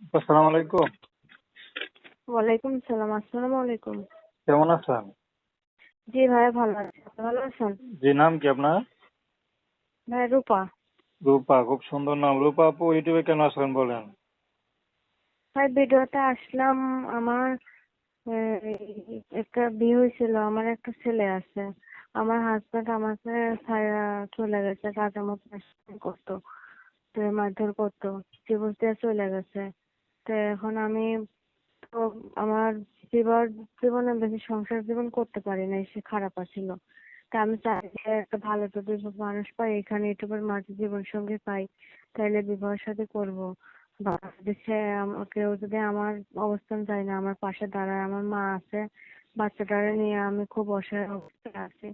আসসালামু আলাইকুম। ওয়ালাইকুম সালাম। আসসালামু আলাইকুম। কেমন আছেন? জি ভাইয়া, ভালো আছি। আপনি ভালো আছেন? জি, নাম কি আপনার? ভাইয়া রূপা। রূপা, খুব সুন্দর নাম। রূপা আপু, ইউটিউবে কেন আসলেন বলেন? ভাই ভিডিওতে আসলাম। আমার একটা বিয়ে হয়েছিল, আমার একটা ছেলে আছে। আমার হাজবেন্ড আমাকে ছাইড়া চলে গেছে, কাজের মতো করতো, তো মারধর করতো, ডিভোর্স দিয়ে চলে গেছে। তো এখন আমি তো আমার জীবন জীবনে বেশি সংসার জীবন করতে পারি নাই, সে খারাপ আছিল। তা আমি চাই যে একটা ভালো যদি মানুষ পাই, এখানে ইউটিউবের মাঝে জীবন সঙ্গী পাই, তাহলে বিবাহ শাদী করবো। বা যদি সে কেউ যদি আমার অবস্থান চায় না, আমার পাশে দাঁড়ায়। আমার মা আছে, বাচ্চাটারে নিয়ে আমি খুব অসহায় অবস্থায় আছি।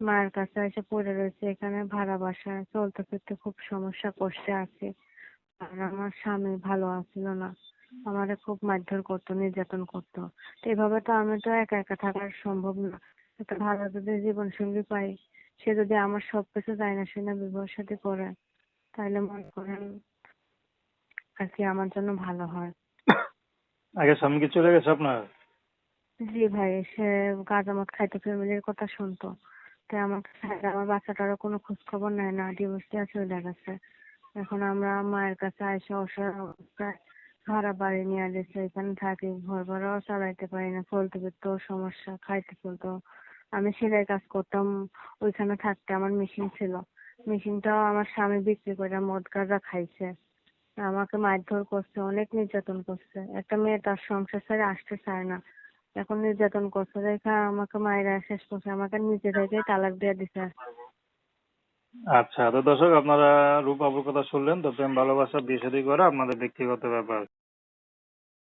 মায়ের কাছে এসে পড়ে রয়েছে, এখানে ভাড়া বাসায় চলতে ফিরতে খুব সমস্যা কষ্টে আছি। আর আমার স্বামী ভালো আছিল না, আমারে খুব মারধর করতো, নির্যাতন করতো। তো এভাবে তো আমি তো একা একা থাকা সম্ভব না। একটা ভালো যদি জীবন সঙ্গী পাই, সে যদি আমার সবকিছু জানা শুনে বিবাহ সাথী করে, তাহলে মনে করেন আর কি আমার জন্য ভালো হয়। আগে স্বামী কি চলে গেছে আপনার? জি ভাই, সে গাঁজা মদ খাইতো, ফ্যামিলির কথা শুনতো। তাই আমাকে ছাড়া আমার বাচ্চাটারও কোনো খোঁজ খবর নেয় না, ডিভোর্স দিয়ে চলে গেছে। এখন আমরা মায়ের কাছে এসে অসহায় অবস্থায় ভাড়া বাড়ি নিয়ে গেছে, এখানে থাকি। ঘর ভাড়াও চালাইতে পারি না, চলতে ফিরতেও সমস্যা, খাইতে চলতেও। আমি সেলাই কাজ করতাম, ওইখানে থাকতে আমার মেশিন ছিল। মেশিনটাও আমার স্বামী বিক্রি করে মদ গাঁজা খাইছে। আমাকে মারধর করছে, অনেক নির্যাতন করছে। একটা মেয়ে তার সংসার ছেড়ে আসতে চায় না, এখন নির্যাতন করছে। দেখা আমাকে মায়েরা শেষ করছে, আমাকে নিজে থেকে তালাক দিয়ে দিছে। আচ্ছা, তো দর্শক, আপনারা রূপা আপুর কথা শুনলেন। তো প্রেম ভালোবাসা বিয়ে শাদী করা আপনাদের ব্যক্তিগত ব্যাপার।